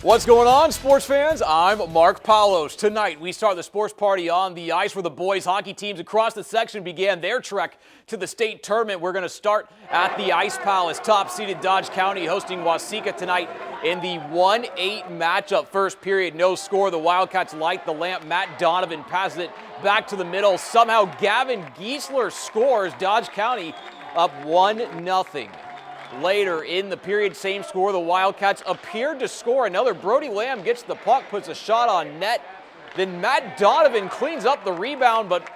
What's going on, sports fans? I'm Mark Paulos. Tonight, we start the sports party on the ice where the boys hockey teams across the section began their trek to the state tournament. We're going to start at the Ice Palace. Top-seeded Dodge County hosting Waseca tonight in the 1-8 matchup. First period, no score. The Wildcats light the lamp. Matt Donovan passes it back to the middle. Somehow, Gavin Giesler scores. Dodge County up 1-0. Later in the period, same score. The Wildcats appeared to score another. Brody Lamb gets the puck, puts a shot on net. Then Matt Donovan cleans up the rebound, but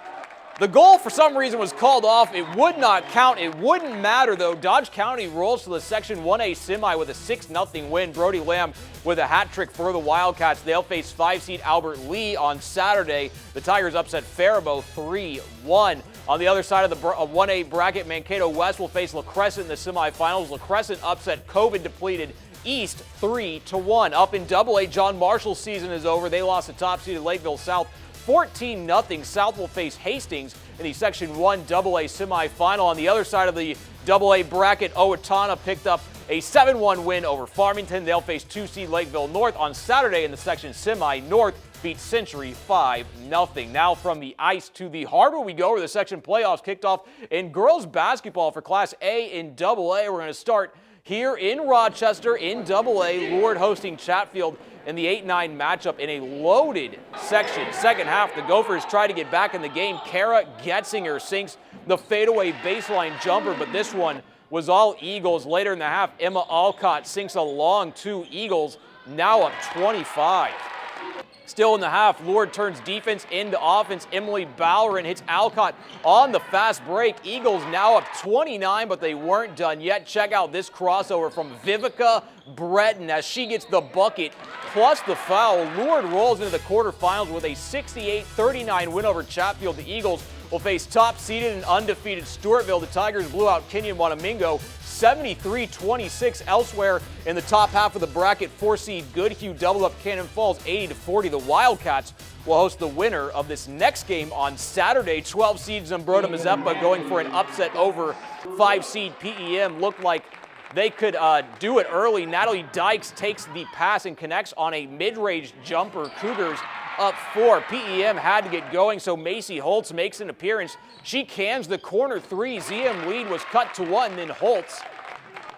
the goal for some reason was called off. It would not count. It wouldn't matter, though. Dodge County rolls to the Section 1A semi with a 6-0 win. Brody Lamb with a hat trick for the Wildcats. They'll face 5-seed Albert Lee on Saturday. The Tigers upset Faribault 3-1. On the other side of the 1A bracket, Mankato West will face La Crescent in the semifinals. La Crescent upset COVID-depleted East 3-1. Up in AA, John Marshall's season is over. They lost to top-seeded Lakeville South 14-0. South will face Hastings in the Section 1 AA semifinal. On the other side of the AA bracket, Owatonna picked up a 7-1 win over Farmington. They'll face 2-seed Lakeville North on Saturday in the section semi. North beat Century 5-0. Now from the ice to the harbor we go, where the section playoffs kicked off in girls basketball for Class A in AA. We're going to start here in Rochester in AA. Lourdes hosting Chatfield in the 8-9 matchup in a loaded section. Second half, the Gophers try to get back in the game. Kara Getzinger sinks the fadeaway baseline jumper, but this one was all Eagles. Later in the half, Emma Alcott sinks a long two. Eagles now up 25. Still in the half, Lourdes turns defense into offense. Emily Bowron hits Alcott on the fast break. Eagles now up 29, but they weren't done yet. Check out this crossover from Vivica Breton as she gets the bucket plus the foul. Lourdes rolls into the quarterfinals with a 68-39 win over Chatfield. The Eagles will face top-seeded and undefeated Stewartville. The Tigers blew out Kenyon Wanamingo 73-26. Elsewhere in the top half of the bracket, 4-seed Goodhue doubled up Cannon Falls 80-40. The Wildcats will host the winner of this next game on Saturday. 12-seed Zumbrota Mazeppa going for an upset over 5-seed PEM. Looked like they could do it early. Natalie Dykes takes the pass and connects on a mid-range jumper. Cougars up 4. PEM had to get going, so Macy Holtz makes an appearance. She cans the corner three. ZM lead was cut to 1. Then Holtz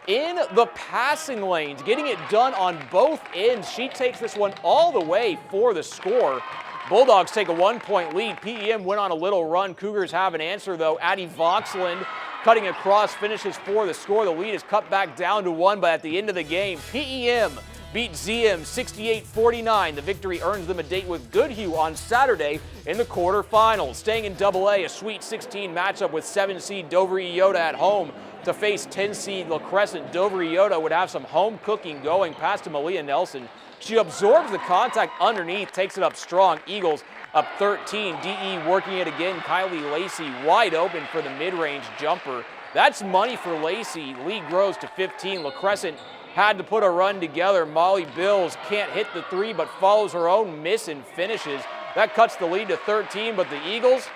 in the passing lanes, getting it done on both ends. She takes this one all the way for the score. Bulldogs take a 1-point lead. PEM went on a little run. Cougars have an answer, though. Addie Voxland cutting across finishes for the score. The lead is cut back down to 1, but at the end of the game, PEM beat ZM 68-49. The victory earns them a date with Goodhue on Saturday in the quarterfinals. Staying in AA, a Sweet 16 matchup with 7-seed Dover Iota at home to face 10-seed La Crescent. Dover Iota would have some home cooking going. Pass to Malia Nelson. She absorbs the contact underneath, takes it up strong. Eagles up 13. DE working it again. Kylie Lacey wide open for the mid-range jumper. That's money for Lacey. Lead grows to 15. La Crescent had to put a run together. Molly Bills can't hit the three, but follows her own miss and finishes. That cuts the lead to 13, but the Eagles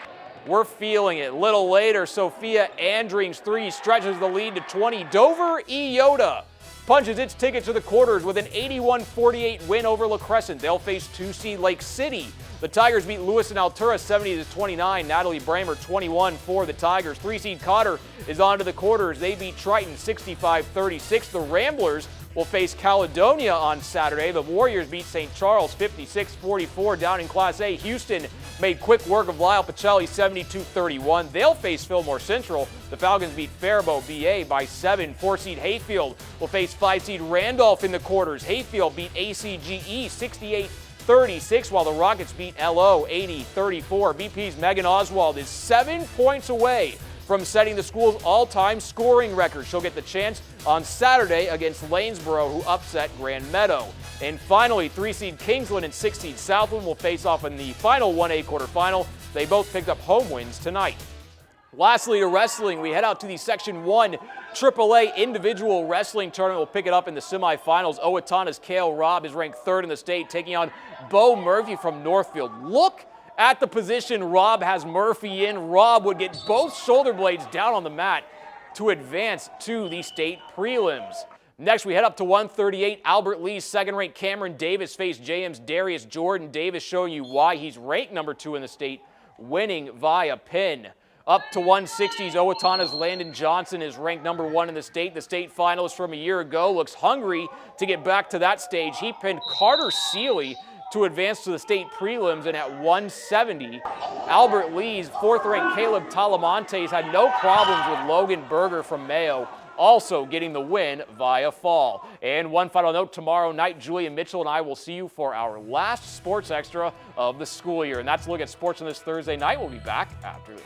were feeling it. Little later, Sophia Andring's three stretches the lead to 20. Dover Iota punches its ticket to the quarters with an 81-48 win over La Crescent. They'll face 2-seed Lake City. The Tigers beat Lewis and Altura 70-29. Natalie Bramer 21 for the Tigers. 3-seed Cotter is on to the quarters. They beat Triton 65-36. The Ramblers will face Caledonia on Saturday. The Warriors beat St. Charles 56-44 down in Class A. Houston made quick work of Lyle Pacelli 72-31. They'll face Fillmore Central. The Falcons beat Faribault BA by 7. 4-seed Hayfield will face 5-seed Randolph in the quarters. Hayfield beat ACGE 68-36, while the Rockets beat LO 80-34. BP's Megan Oswald is 7 points away from setting the school's all-time scoring record. She'll get the chance on Saturday against Lanesboro, who upset Grand Meadow. And finally, 3-seed Kingsland and 6-seed Southland will face off in the final 1A quarterfinal. They both picked up home wins tonight. Lastly, to wrestling, we head out to the Section 1 AAA individual wrestling tournament. We'll pick it up in the semifinals. Owatonna's Kale Robb is ranked 3rd in the state, taking on Bo Murphy from Northfield. Look at the position Robb has Murphy in. Robb would get both shoulder blades down on the mat to advance to the state prelims. Next, we head up to 138. Albert Lee's second-ranked Cameron Davis faced JM's Darius Jordan. Davis showing you why he's ranked number 2 in the state, winning via pin. Up to 160's Owatonna's Landon Johnson is ranked number 1 in the state. The state finalist from a year ago looks hungry to get back to that stage. He pinned Carter Seeley to advance to the state prelims, and at 170, Albert Lee's 4th-ranked Caleb Talamontes had no problems with Logan Berger from Mayo, also getting the win via fall. And one final note, tomorrow night, Julia Mitchell and I will see you for our last Sports Extra of the school year. And that's a look at sports on this Thursday night. We'll be back after this.